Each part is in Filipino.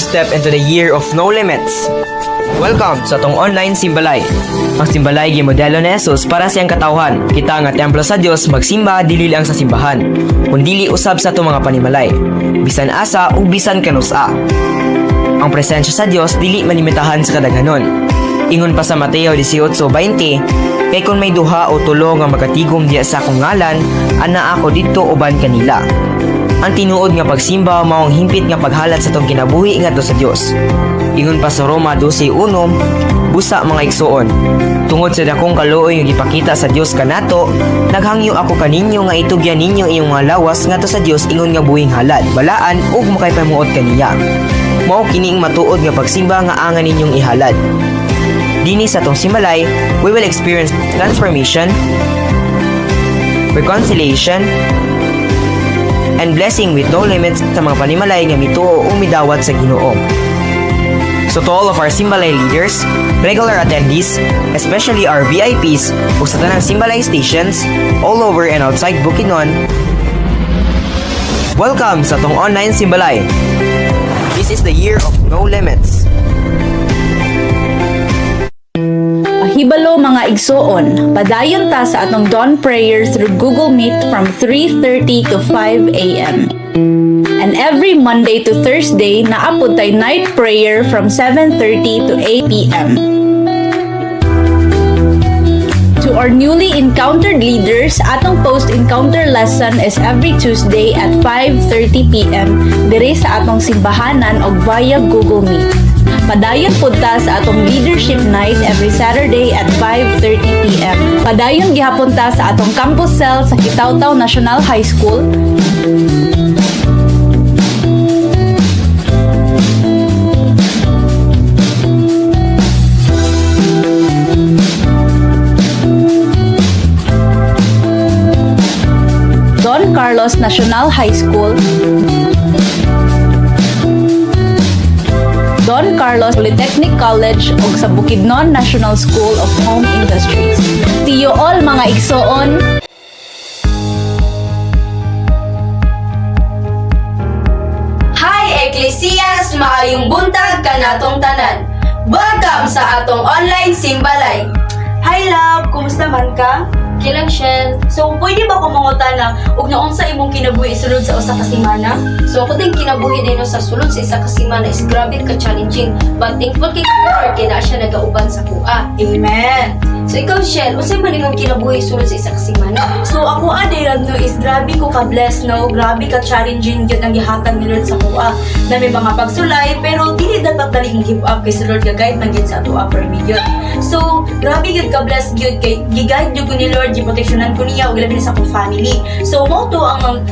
step into the year of no limits. Welcome sa tong online simbalay. Ang simbalay gimodelo ni Jesus para siyang katawhan. Kita nga templo sa Dios magsimba dili lang sa simbahan, kundi usab sa tong mga panimalay. Bisan asa ug bisan kanusa. Ang presensya sa Dios dili malimitahan sa kadaghanon. Ingon pa sa Mateo 18:20, kay kung may duha o tulo nga magatigom diya sa akong ngalan, ana ako didto uban kanila. Ang tinuod nga pagsimba maong himpit nga paghalat sa tong kinabuhi ngadto sa Dios. Ingon pa sa Roma 12:1, busa mga igsoon, tungod sa dakong kaluoy nga gipakita sa Dios kanato, naghangyo ako kaninyo nga itugyan ninyo iyong mga lawas ngadto sa Dios ingon nga buhing halad, balaan ug makaypamuot kaniya. Mao kini ang matuod nga pagsimba nga angan ninyong ihalad. Dini sa tong simbalay, we will experience transformation, reconciliation, and blessing with no limits sa mga panimalay nga mituo o midawat sa Ginoo. So to all of our simbalay leaders, regular attendees, especially our VIPs ug sa tanang simbalay stations all over and outside Bukidnon, welcome sa tong online simbalay. This is the year of no limits. Hibalo mga igsoon, padayon ta sa atong dawn prayer through Google Meet from 3:30 to 5 a.m. And every Monday to Thursday, naapod tay night prayer from 7:30 to 8 p.m. To our newly encountered leaders, atong post-encounter lesson is every Tuesday at 5:30 p.m. dire sa atong simbahanan og via Google Meet. Padayon punta sa atong leadership night every Saturday at 5:30 p.m. Padayon gihapon ta sa atong campus cell sa Kitaw-Taw National High School. Don Carlos National High School, Don Carlos Polytechnic College ug sa Bukidnon National School of Home Industries. See you all mga igsoon! Hi Ecclesias, maayong buntag kanatong tanan. Welcome sa atong online simbalay. Hi love, kumusta man ka? Kilang Shell. So, pwede ba ko mangutana ug naon sa imong kinabuhi sulod sa usa ka semana? So ako din kinabuhi din sa sulod sa isa ka semana is grabe ka challenging. But thankful kay God kay na siya nagauban sa kuha. Amen. So ikaw Shell, unsay man imong kinabuhi sulod sa isa ka semana? So, ako adirag no is grabe ko ka-bless no, grabe ka challenging gyud ang gihatag ni Lord sa kuha. Na may mga pagsulay pero dili dapat dali mo give up kay sa Lord gagayad man gyud sa ato upper million. So, grabe gyud ka-bless gyud kay gigayad gyud ko ni Lord, giproteksyonan ko niya ug labi na sa akong family. So, mo to ang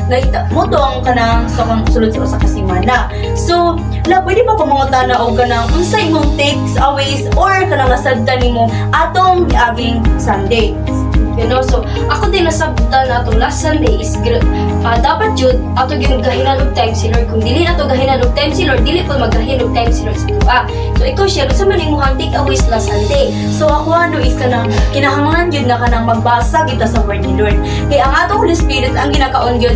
kanang sa akong sulod sa usa ka semana. So, pwede ba ko mangutana og kanang unsay imong takes aways or kanang nasabtan nimo atong aging Sunday? You know, so ako din nasabtan na itong last Sunday is dapat yun ato yung gahinan og time si Lord. Kung dili na to gahinan og time si Lord, dili po maggahin og time si Lord sa tuwa. So ikaw share sa man imong take aways last Sunday. So ako is kanang kinahanglan yun na kanang magbasa kita sa word ni Lord. Kay ang atong Holy Spirit ang ginakaon gyud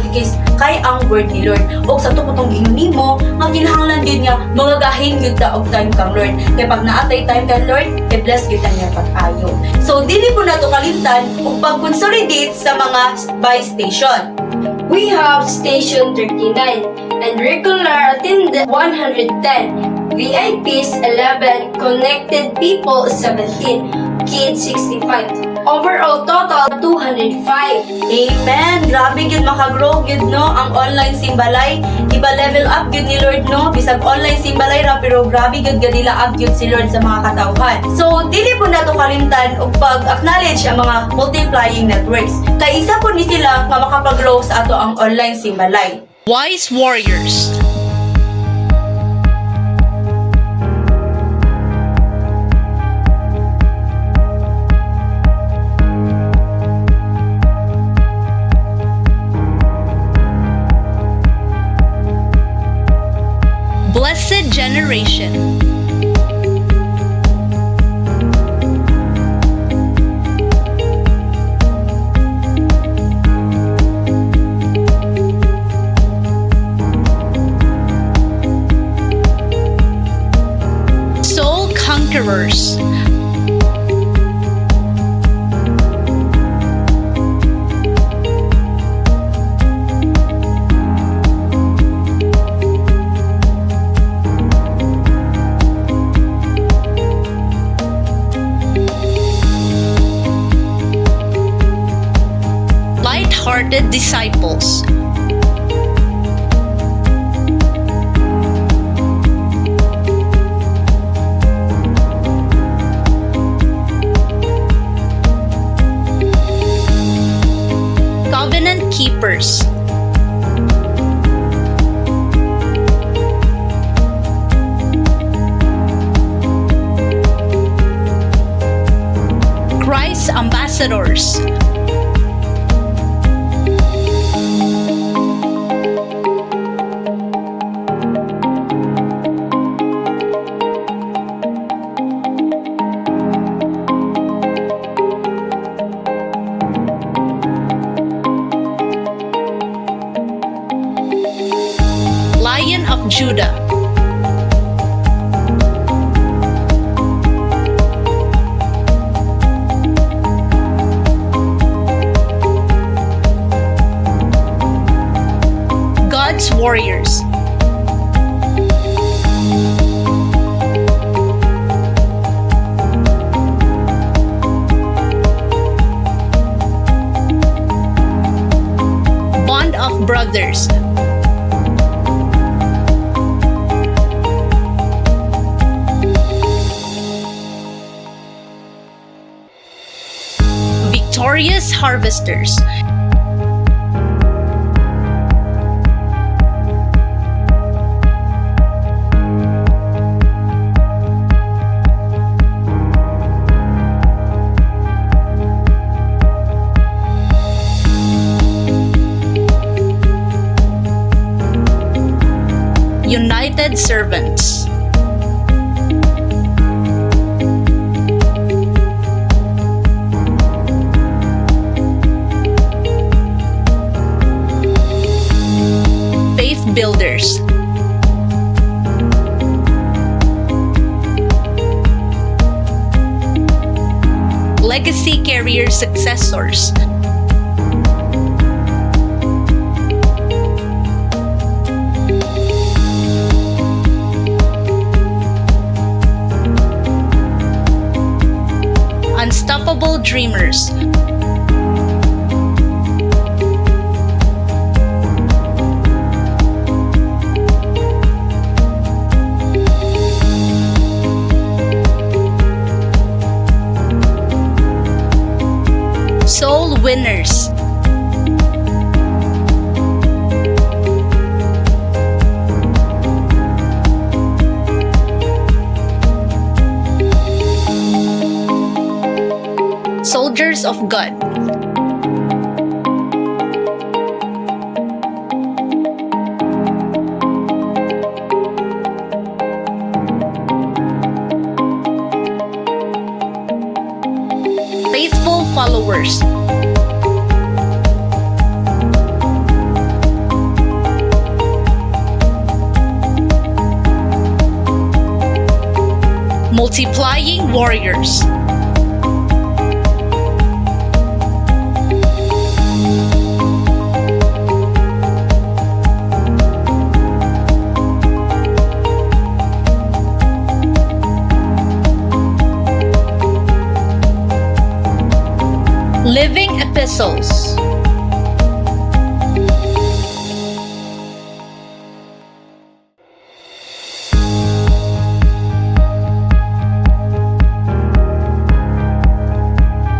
kay ang word ni Lord. O sa tuputong ingon nimo, nga kinahanglan yun nga magagahin gyud ta og time kang Lord. Kay pag naatay time kang Lord, i-bless gyud ta niya pag-ayo. So dili po nato kalimtan ug pag-consolidate sa mga by station. We have station 39 and regular attendant 110, VIPs 11, connected people 17, kids 65. Overall total 205. Amen! Grabe gyud makagrow gyud no ang online simbalay. Iba level up gyud ni Lord no. Bisag online simbalay ra pero grabe gyud gadila up gyud si Lord sa mga katawhan. So dili po nato kalimtan og pag-acknowledge ang mga multiplying networks. Kay isa po ni sila nga makapag-grow sa ato ang online simbalay. Wise Warriors. Blessed Generation. laborers. Light-hearted disciples. Covenant keepers. Christ ambassadors. Lion of Judah. God's warriors. Bond of brothers. Victorious harvesters. United servants. Faith builders. Legacy carrier successors. Unstoppable dreamers. Soul winners. Soldiers of God. Faithful followers. Multiplying warriors. Living epistles.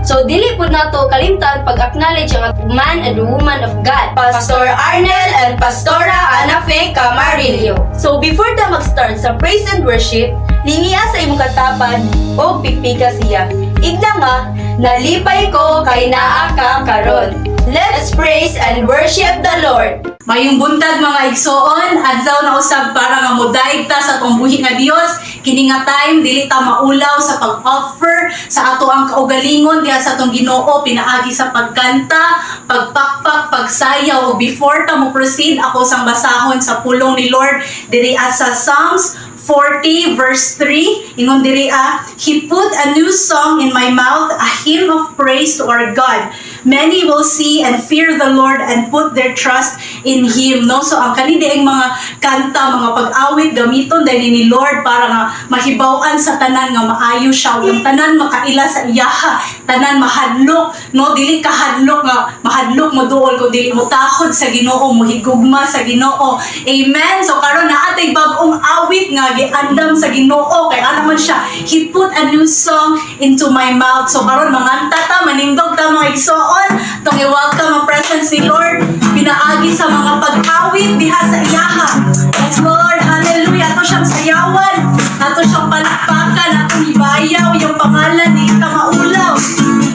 So dili po nato kalimtan pag-acknowledge ang man and woman of God, Pastor Arnel and Pastora Ana Fe Camarillo. So before ta mag-start sa praise and worship, lingiya sa imong katapad o pipika siya. Igna nga, nalipay ko kay naa ka karon. Let's praise and worship the Lord. Mayong buntag mga igsoon, adlaw na usab para nga modaig ta sa atong buhi nga Dios. Kini nga time dili ta maulaw sa pag-offer sa ato ang kaugalingon diha sa atong Ginoo pinaagi sa pagkanta, pagpakpak, pagsayaw. O before ta mo proceed, ako sang basahon sa pulong ni Lord diri sa Psalms 40 verse 3, ingon diri He put a new song in my mouth, a hymn of praise to our God. Many will see and fear the Lord and put their trust in Him. No? So ang kanilang mga kanta, mga pag-awit, gamiton dahil ni Lord para nga mahibawan sa tanan nga maayo siya. Yung tanan makaila sa iyaha, tanan mahadlok, no? Dili ka hadlok nga, mahadlok mo duol kung dili mo takod sa Ginoo, mo higugma sa Ginoo. Amen. So karon na atay bag-ong awit nga giandam sa Ginoo kay ano man siya, He put a new song into my mouth. So karon manganta ta, manindog ta mga igsoon, tong i-welcome ang presence ni Lord, pinaagi sa mga pag-awit diha sa iyaha. Yes Lord, hallelujah. Ato siyang sayawan, ato siyang palakpakan, atong ibayaw yung pangalan ni ita maulaw.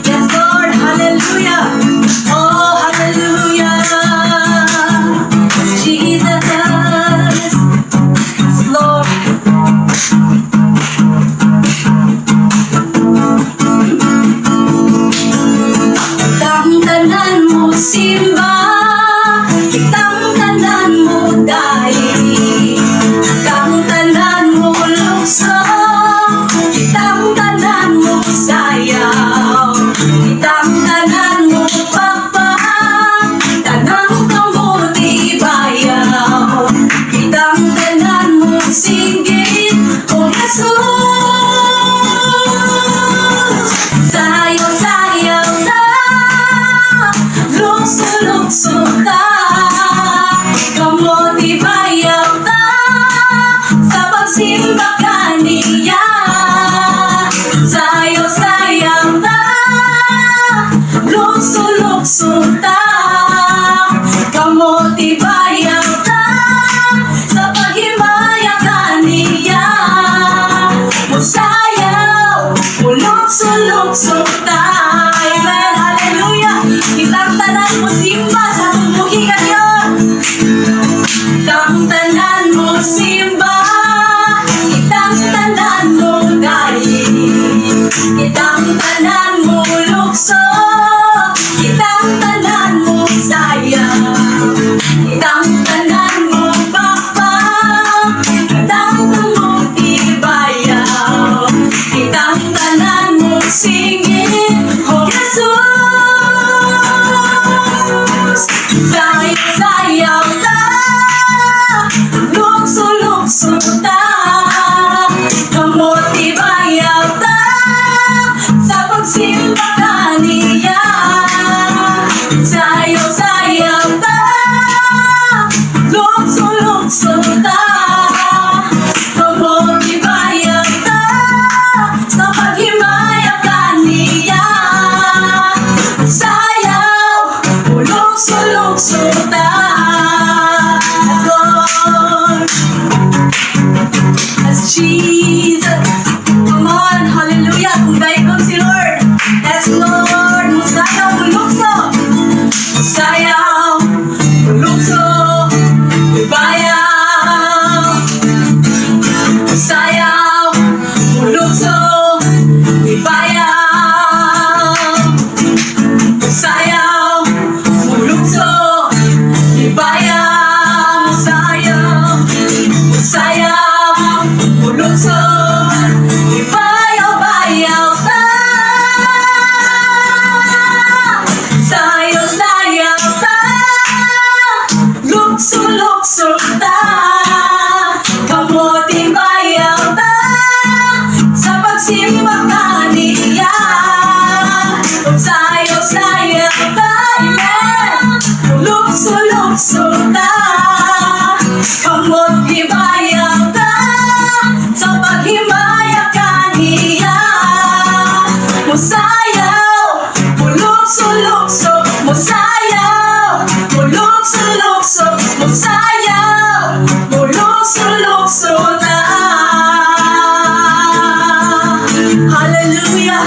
Yes Lord, hallelujah. Oh, hallelujah. Jesus, yes Lord. Kitang tanan mo simba, kitang tanan mo dai, kitang tanan mo lukso, kitang tanan mo sayaw, kitang tanan mo papa, tanang kamuti bayaw, kitang tanan mo singgit, o Jesus. Sayaw-sayaw na, lukso-lukso ta, kamuti bayaw ta, sa pagsimba kaniya. Sayaw-sayaw ta, lukso-lukso ta, kamuti bayaw ta, sa paghimaya kaniya. Musayaw, mulukso-lukso ta. Amen, hallelujah. Kitang tanan mo simba sa tumuhi ka Diyon. Kitang tanan mo simba, kitang tanan mo dali, kitang tanan mo lukso, kitang tanan mo sayaw, kitang tanan mo papa, kitang mo ibayaw, kitang tanan mo singit, oh Jesus. Sayaw-sayaw ta, lukso-lukso ta, kamuti bayaw ta, sa pagsimba kaniya. Sayaw-sayaw ta, lukso-lukso ta, kamuti bayaw ta, sa paghimaya kaniya. Sayaw, lukso-lukso ta, Lord. As Jesus, come on, hallelujah, kung daikon si Lord. Yes, Lord, musayaw, mulukso, musayaw, mulukso, bayaw, musayaw, mulukso, bayaw, musayaw, mulukso, bayaw, musayaw, musayaw, mulukso, bayaw, bayaw ta. Sayaw-sayaw ta, lukso-lukso ta, kamuting bayaw ta, sa pagsimba kaniya. Sayaw-sayaw ta, amen, lukso-lukso ta, kamuting bayaw ta, sa paghimaya kaniya. Musayaw, mulukso-lukso, musayaw, mulukso-lukso, musayaw, mulukso-lukso na. Hallelujah.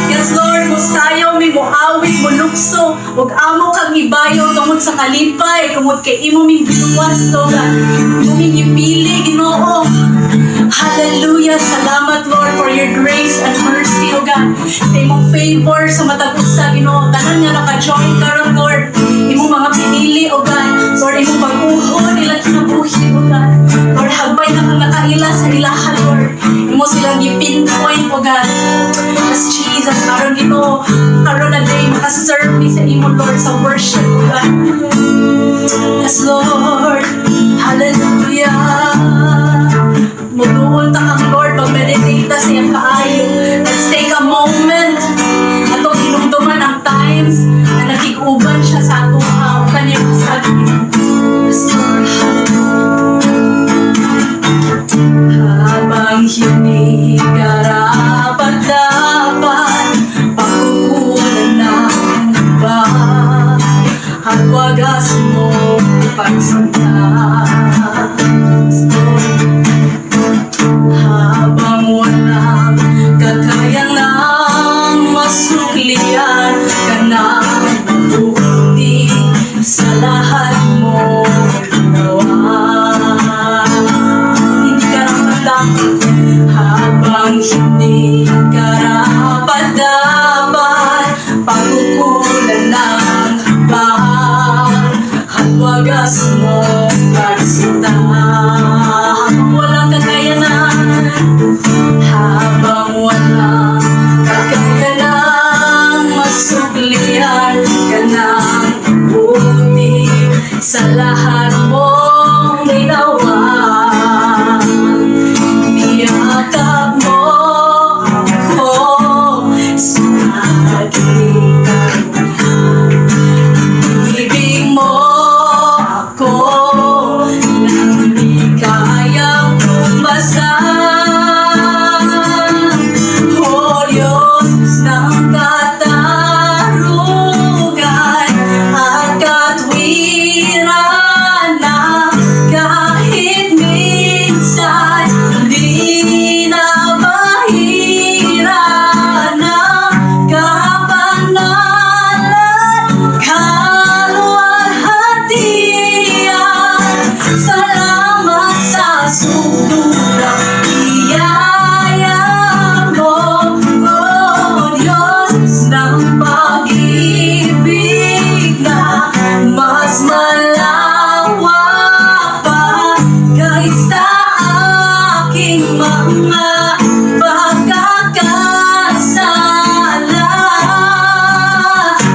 Yes, Lord, musayaw mi muawit, mulukso, ug amo kang ibayo tungod sa kalipay, tungod kay imo ming binuwas to, imo ming ipili, Ginoo. Hallelujah. Salamat, Lord, for your grace and mercy, O God. Sa imong favor sa matag usa, Ginoo. Tanan nga naka-join karon, Lord. Imong mga pinili, O God. Lord, imong pag-uhon nila kinabuhi, O God. Lord, Hagbay na kang nakaila sa ilahan, Lord. Imo silang gi-pinpoint, O God. As Jesus, karon Ginoo, karon na day makaserve mi sa imo, Lord, sa worship, O God. Yes, Lord. Hallelujah. Muduol ta kang Lord, mag-meditate ta sa iyang kaayo. Let's take a moment atong hinumduman ang times na nakig-uban siya sa atong kanyang sabi. Yes, Lord. Habang hindi karapat-dapat, pagkukulan ng iba, at wagas mo pagsinta. Habang walang kakayang nang masuklian ka ng mabuti sa lahat mo ginawa. Hindi karapat-dapat, habang hindi karapat-dapat, pagkukulan ng iba, at wagas mo pagsinta. Habang walang kakayanan, habang walang kakayanan, masuklian ka ng buti sa lahat mong ginawa. Niyakap mo ako sa aking karuhan. Ibig mo ako nang di kayang tumbasan. O Diyos ng katarugan at katwiran, na kahit minsan di na mahira ng kapanalan, kaluwalhatian. Salamat sa suturang biyaya mo, O Diyos ng pag-ibig na mas malawak pa kaysa aking mga pagkakasala.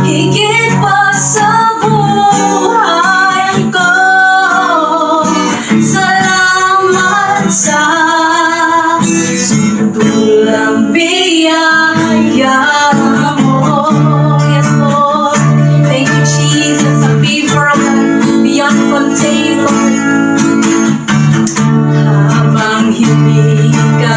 Higit pa sa buhay ko, salamat sa sutulang biyaya mo. Yes, Lord. Thank you, Jesus, sa favor of God beyond contain, Lord. Habang hindi ka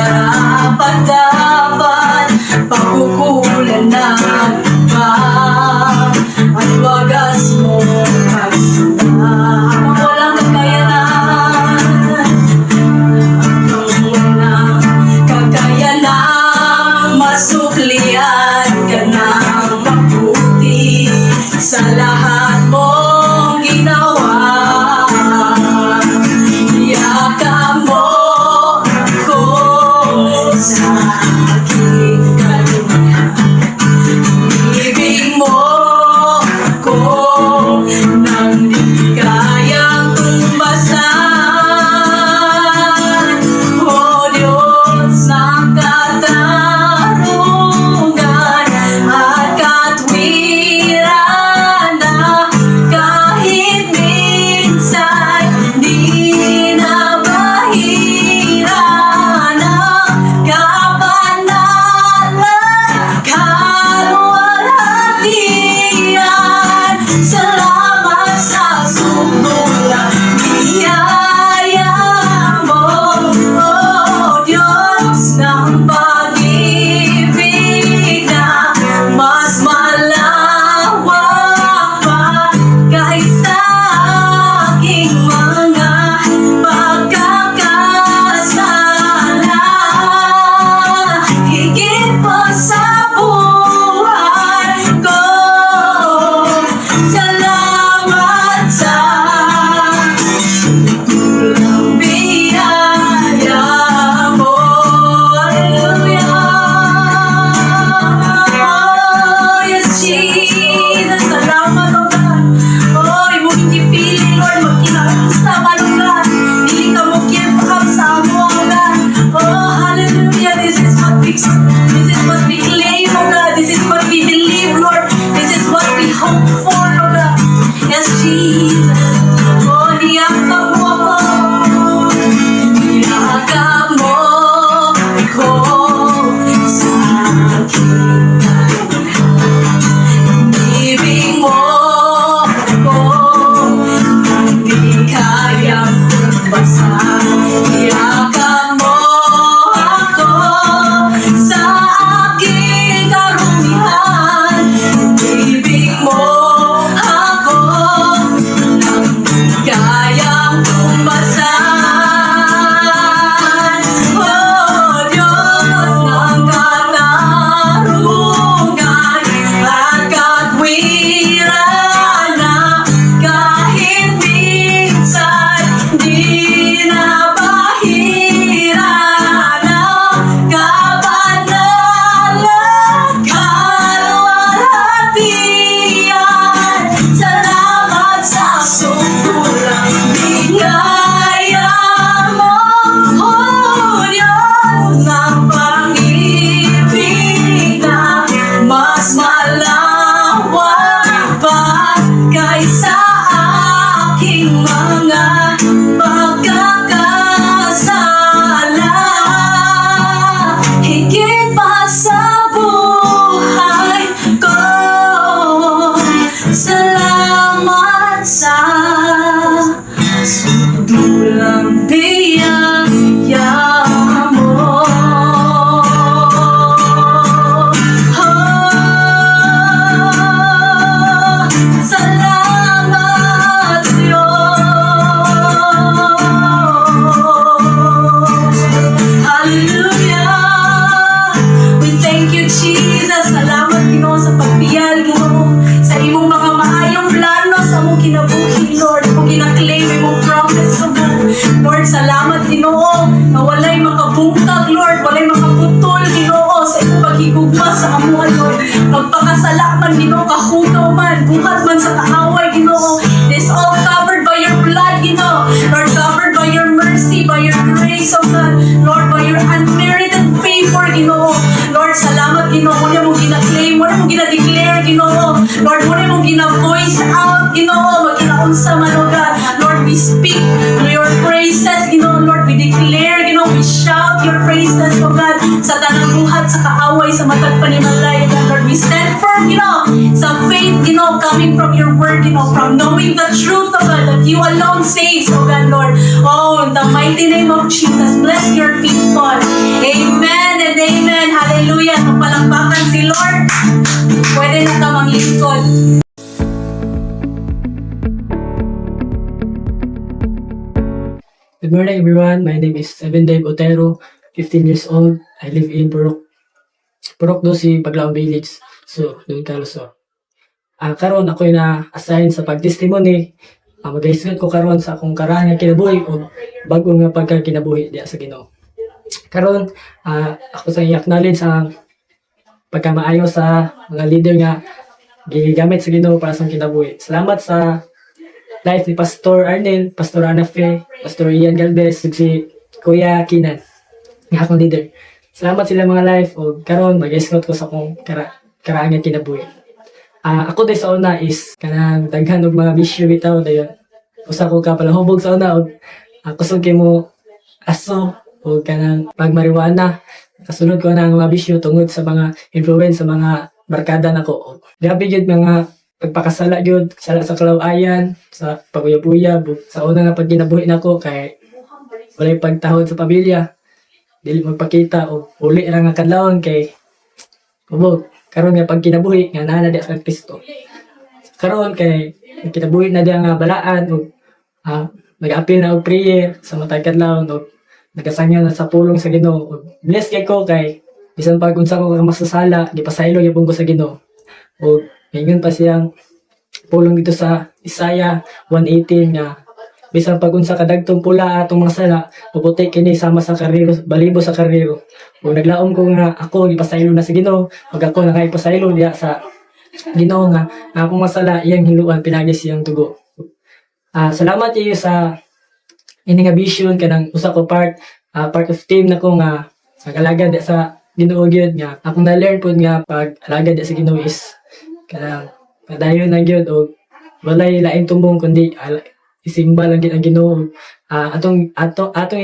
lives. This is what we claim, oh God. This is what we believe, Lord. This is what we hope for, oh God. Yes, Jesus. Oh, niyakap mo ako. Niyakap mo ako sa aking ibig mo ako. Hindi kayang basa. Niyakap mo ako sa aking karumihan. Ibig mo ako nang kayang tumbasan. Oh Diyos ng katarungan at katwiran na kahit minsan di na bahira ng kabanalan kalwalhatian. Salamat sa sumpulang bigaya mo, oh Diyos ng pag-ibig na mas malawak pa kaysa aking mga pagkakasala. Higit pa sa buhay ko, salamat sa sundulang biyaya mo. Salamat Diyos. Hallelujah. We thank you, Jesus. Salamat, Ginoo, sa pagpiyal, Ginoo, sa imong mga maayong plano sa mong kinabuhi, Lord. Kung ginaklaim imong promise, Lord, salamat, Ginoo, na walay makabungtag, Lord, walay makaputol, Ginoo, sa imong paghigugma sa amuan, Lord. Magpakasala man, Ginoo, kahugaw man, buhat man sa kaaway, Ginoo. This all covered by your blood, Ginoo. Lord, covered by your mercy, by your grace, oh God. Lord, by your unmerited favor, Ginoo. Lord, salamat, Ginoo. Muna mong gina-claim, muna mong gina-declare, Ginoo. Lord, muna mong gina-voice out, Ginoo. Magkinaunsa man, oh God. Lord, we speak your praises, Ginoo. Lord, we declare, Ginoo. We shout your praises, oh God. Sa tanang buhat, sa kaaway, sa matag panimalay, oh God. Lord, we stand firm, Ginoo. Sa faith, Ginoo, coming from your word, Ginoo. From knowing the truth, oh God, that you alone saves, oh God, Lord. Oh, in the mighty name of Jesus, bless your people. Amen and amen. Hallelujah. Kung palakpakan si Lord, pwede na ka manglingkod. Good morning, everyone. My name is Evan Dave Otero, 15 years old. I live in Purok Dosi, Paglaong Village. So, doon ka Luzon. Karon ako na-assign sa pag-testimony. Mag-isgat ko karon sa akong karahan nga kinabuhi o bago nga pagka-kinabuhi diya sa Ginoo. Karon, ako sa i-acknowledge ang pagkamaayo sa mga leader nga gigamit sa Ginoo para sa kinabuhi. Salamat sa life ni Pastor Arnel, Pastor Anafe, Pastor Ian Galvez, ug si Kuya Kinan, nga akong leader. Salamat sila mga life o karon mag-escort ko sa akong karaan nga kinabuhi. Ako din sa una is kanang daghan og mga bisyo bitaw dayon. Usa ko ka palahubog sa una og kusog kay mo aso o kanang pagmariwana. Kasunod ko na ang mga bisyo tungod sa mga influence sa mga barkada nako. Grabe jud mga pagpakasala jud sala sa kalawayan, sa paguya-buya, sa una nga pagkinabuhi nako kay walay pagtahod sa pamilya. Dili magpakita o uli ra nga kadlawon kay kubog. Karon nga pagkinabuhi nga naa na di sa Kristo. Karon kay kinabuhi na di nga balaan o nag-apil na og prayer sa matag kadlawon o nagasangyan na sa pulong sa Ginoo. Bless kay ko kay bisan pag unsa ko masasala, gipasaylo gyapon ko sa Ginoo. O ngayon pa siyang pulong dito sa Isaiah 1:18 nga bisan pag unsa kadagtong pula atong mga sala, puputi kini sama sa karero, balibo sa karero. O naglaom ko nga ako gipasaylo na sa Ginoo, pag ako nakaipasaylo diya sa Ginoo nga akong masala iyang hiluan pinagi siyang dugo. Salamat iyo sa ini nga vision kanang usa ko part of team nako nga nagalaga sa Ginoo gyud nga akong na-learn pud nga pag alagad sa Ginoo is kanang padayon na gyud og walay lain tumbong kundi isimba lang gyud ang Ginoo. Atong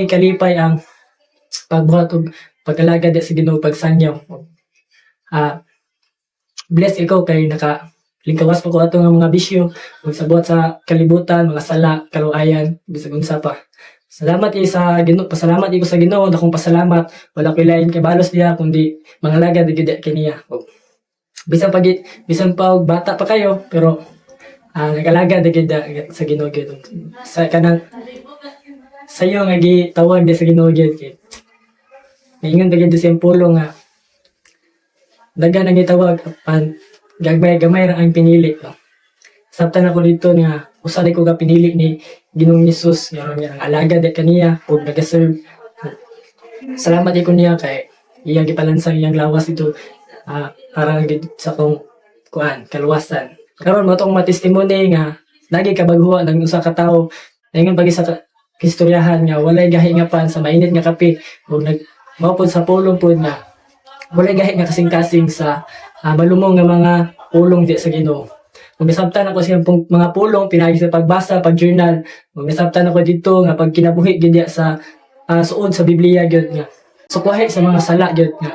ikalipay ang pagbuhat og pag-alagad sa Ginoo, pagsangyaw. Bless ikaw kay lingkawas pa ko ato nga mga bisyo ug sa buhat sa kalibutan, mga sala, kaluayan, bisag unsa pa. Salamat sa Ginoo, pasalamat ko sa Ginoo, akong pasalamat. Wala ko lain kay balos diha kundi mga lagad gyud kaniya. Bisan pa og bata pa kayo pero nagalagad gyud sa Ginoo gyud. Sa kanang sayo nga gitawag di sa Ginoo gyud kay ingon gyud sa pulong nga dagan ang gitawag pan gamay ra ang pinili. Sabtan ako dito nga usa ko ga pinili ni Ginoong Hesus nga ang alagad kaniya ug nagaserve. Salamat ko niya kay iya gipalansang iyang lawas dito para sa akong kaluwasan. Karon mo tong matestimony nga lagi kabaguhan ng usa ka tawo ingon pagi sa kistoryahan nga walay gahi nga pan sa mainit nga kape ug maupod sa pulong pud nga walay gahi nga kasing-kasing sa malumong nga mga pulong di sa Ginoo. Kung nasabtan ako sa mga pulong, pinagi sa pagbasa, pag-journal. Kung nasabtan ako dito nga pag kinabuhi gid sa suod sa Biblia gyud nga. Sukwahi sa mga sala gyud nga.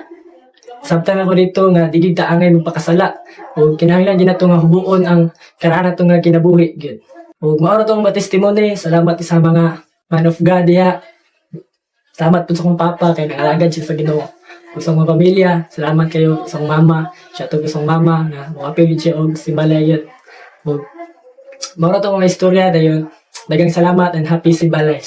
Sabtan ako dito nga digid ta angay magpakasala. O kinahanglan gyud nato nga hubuon ang karaan nato nga kinabuhi gyud. O mao ra tong testimony, salamat sa mga man of God diha. Salamat po sa akong papa kay naalagad siya sa Ginoo. Sa mga pamilya, salamat kayo sa mama, siya to sa mama nga mga pilit siya og simbalay yun. Mao ra to mga istorya dayon. Dagang salamat and happy simbalay.